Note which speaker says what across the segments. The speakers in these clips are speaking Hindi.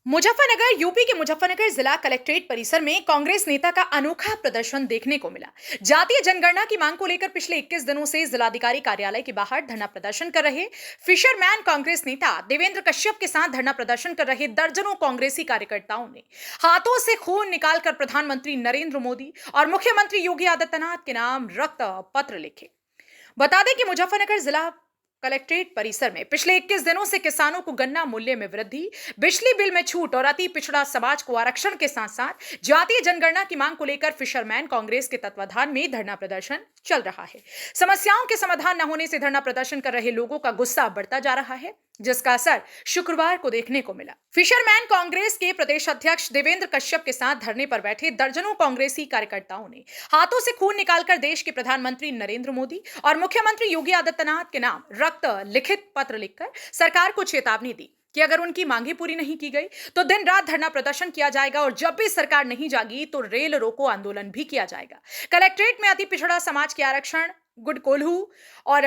Speaker 1: मुजफ्फरनगर यूपी के मुजफ्फरनगर जिला कलेक्ट्रेट परिसर में कांग्रेस नेता का अनोखा प्रदर्शन देखने को मिला। जातीय जनगणना की मांग को लेकर पिछले 21 दिनों से जिलाधिकारी कार्यालय के बाहर धरना प्रदर्शन कर रहे फिशरमैन कांग्रेस नेता देवेंद्र कश्यप के साथ धरना प्रदर्शन कर रहे दर्जनों कांग्रेसी कार्यकर्ताओं ने हाथों से खून निकालकर प्रधानमंत्री नरेंद्र मोदी और मुख्यमंत्री योगी आदित्यनाथ के नाम रक्त पत्र लिखे। बता दें कि मुजफ्फरनगर जिला कलेक्ट्रेट परिसर में पिछले 21 दिनों से किसानों को गन्ना मूल्य में वृद्धि, बिजली बिल में छूट और अति पिछड़ा समाज को आरक्षण के साथ साथ जातीय जनगणना की मांग को लेकर फिशरमैन कांग्रेस के तत्वाधान में धरना प्रदर्शन चल रहा है। समस्याओं के समाधान न होने से धरना प्रदर्शन कर रहे लोगों का गुस्सा बढ़ता जा रहा है, जिसका असर शुक्रवार को देखने को मिला। फिशरमैन कांग्रेस के प्रदेश अध्यक्ष देवेंद्र कश्यप के साथ धरने पर बैठे दर्जनों कांग्रेसी कार्यकर्ताओं ने हाथों से खून निकालकर देश के प्रधानमंत्री नरेंद्र मोदी और मुख्यमंत्री योगी आदित्यनाथ के नाम रक्त लिखित पत्र लिखकर सरकार को चेतावनी दी कि अगर उनकी मांगें पूरी नहीं की गई तो दिन रात धरना प्रदर्शन किया जाएगा और जब भी सरकार नहीं जागी तो रेल रोको आंदोलन भी किया जाएगा। कलेक्ट्रेट में अति पिछड़ा समाज के आरक्षण, गुड कोल्हू और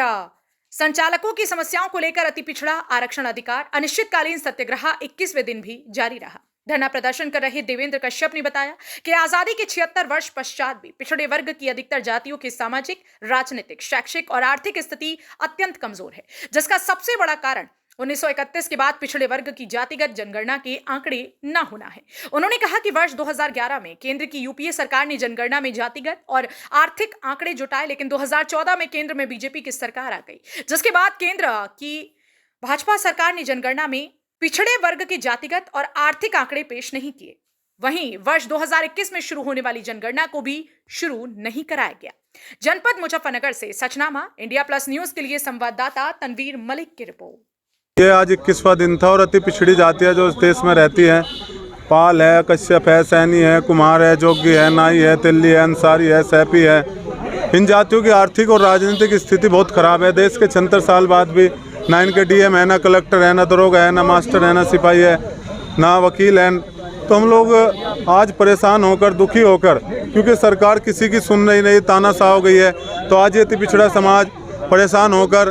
Speaker 1: संचालकों की समस्याओं को लेकर अति पिछड़ा आरक्षण अधिकार अनिश्चितकालीन सत्याग्रह 21वें दिन भी जारी रहा। धरना प्रदर्शन कर रहे देवेंद्र कश्यप ने बताया कि आजादी के 76 वर्ष पश्चात भी पिछड़े वर्ग की अधिकतर जातियों की सामाजिक, राजनीतिक, शैक्षिक और आर्थिक स्थिति अत्यंत कमजोर है, जिसका सबसे बड़ा कारण 1931 के बाद पिछड़े वर्ग की जातिगत जनगणना के आंकड़े न होना है। उन्होंने कहा कि वर्ष 2011 में केंद्र की यूपीए सरकार ने जनगणना में जातिगत और आर्थिक आंकड़े जुटाए, लेकिन 2014 में केंद्र में बीजेपी की सरकार आ गई, जिसके बाद केंद्र की भाजपा सरकार ने जनगणना में पिछड़े वर्ग के जातिगत और आर्थिक आंकड़े पेश नहीं किए। वहीं वर्ष 2021 में शुरू होने वाली जनगणना को भी शुरू नहीं कराया गया। जनपद मुजफ्फरनगर से सचनामा इंडिया प्लस न्यूज के लिए संवाददाता तनवीर मलिक की रिपोर्ट।
Speaker 2: ये आज 21वां दिन था और अति पिछड़ी जातियाँ जो इस देश में रहती हैं, पाल है, कश्यप है, सैनी है, कुमार है, जोगी है, नाई है, तिल्ली है, अंसारी है, सैपी है, इन जातियों की आर्थिक और राजनीतिक स्थिति बहुत खराब है। देश के 76 साल बाद भी ना इनके डीएम है, ना कलेक्टर है, ना दरोगा है, ना मास्टर है, ना सिपाही है, ना वकील है। तो हम लोग आज परेशान होकर, दुखी होकर, क्योंकि सरकार किसी की सुन नहीं, तानाशाह हो गई है, तो आज ये अति पिछड़ा समाज परेशान होकर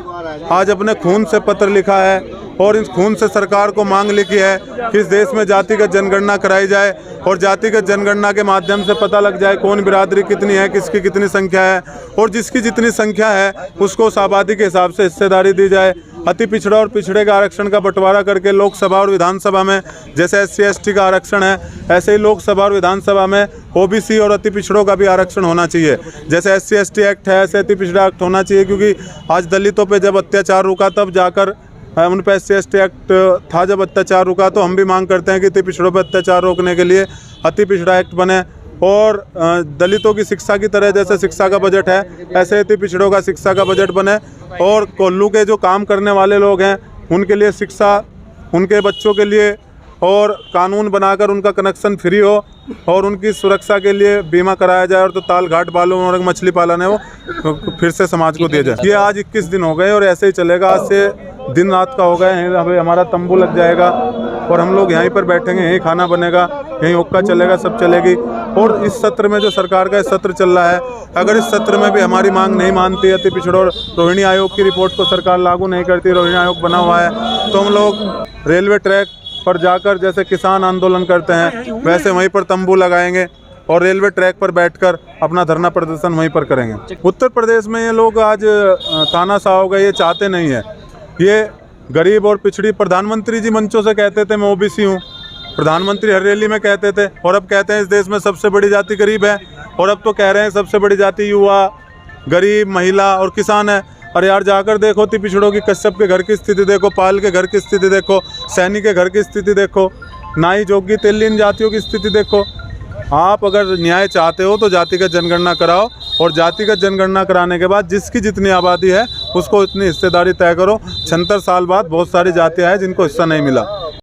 Speaker 2: आज अपने खून से पत्र लिखा है और इस खून से सरकार को मांग लिखी है कि इस देश में जातिगत जनगणना कराई जाए और जातिगत जनगणना के माध्यम से पता लग जाए कौन बिरादरी कितनी है, किसकी कितनी संख्या है और जिसकी जितनी संख्या है उसको उस आबादी के हिसाब से हिस्सेदारी दी जाए। अति पिछड़ा और पिछड़े का आरक्षण का बंटवारा करके लोकसभा और विधानसभा में जैसे SC/ST का आरक्षण है, ऐसे ही लोकसभा और विधानसभा में OBC और अति पिछड़ों का भी आरक्षण होना चाहिए। जैसे SC/ST एक्ट है, ऐसे अति पिछड़ा एक्ट होना चाहिए, क्योंकि आज दलितों पे जब अत्याचार रुका तब जाकर उन पर SC/ST एक्ट था। जब अत्याचार रुका तो हम भी मांग करते हैं कि अति पिछड़ों पर अत्याचार रोकने के लिए अति पिछड़ा एक्ट बने और दलितों की शिक्षा की तरह जैसे शिक्षा का बजट है, ऐसे अति पिछड़ों का शिक्षा का बजट बने और कोल्लू के जो काम करने वाले लोग हैं उनके लिए शिक्षा, उनके बच्चों के लिए और कानून बनाकर उनका कनेक्शन फ्री हो और उनकी सुरक्षा के लिए बीमा कराया जाए और तो ताल घाट बालू और मछली पालन है वो फिर से समाज को दिया जाए। ये आज 21 दिन हो गए और ऐसे ही चलेगा। आज से दिन रात का हो गए हैं, हमारा तंबू लग जाएगा और हम लोग यहीं पर बैठेंगे, यहीं खाना बनेगा, यहीं हुक्का चलेगा, सब चलेगी। और इस सत्र में जो सरकार का सत्र चल रहा है, अगर इस सत्र में भी हमारी मांग नहीं मानती है, अति पिछड़ों रोहिणी आयोग की रिपोर्ट को सरकार लागू नहीं करती, रोहिणी आयोग बना हुआ है, तो हम लोग रेलवे ट्रैक पर जाकर जैसे किसान आंदोलन करते हैं वैसे वहीं पर तंबू लगाएंगे और रेलवे ट्रैक पर बैठकर अपना धरना प्रदर्शन वहीं पर करेंगे। उत्तर प्रदेश में ये लोग आज तानाशाह हो गए, ये चाहते नहीं है। ये गरीब और पिछड़ी, प्रधानमंत्री जी मंचों से कहते थे मैं OBC हूँ, प्रधानमंत्री हर रैली में कहते थे, और अब कहते हैं इस देश में सबसे बड़ी जाति गरीब है, और अब तो कह रहे हैं सबसे बड़ी जाति युवा, गरीब, महिला और किसान है। अरे यार जाकर देखो अति पिछड़ों की, कश्यप के घर की स्थिति देखो, पाल के घर की स्थिति देखो, सैनी के घर की स्थिति देखो, नाई, जोगी, तेली, इन जातियों की स्थिति देखो। आप अगर न्याय चाहते हो तो जातिगत जनगणना कराओ और जातिगत जनगणना कराने के बाद जिसकी जितनी आबादी है उसको इतनी हिस्सेदारी तय करो। 76 साल बाद बहुत सारी जातियाँ हैं जिनको हिस्सा नहीं मिला।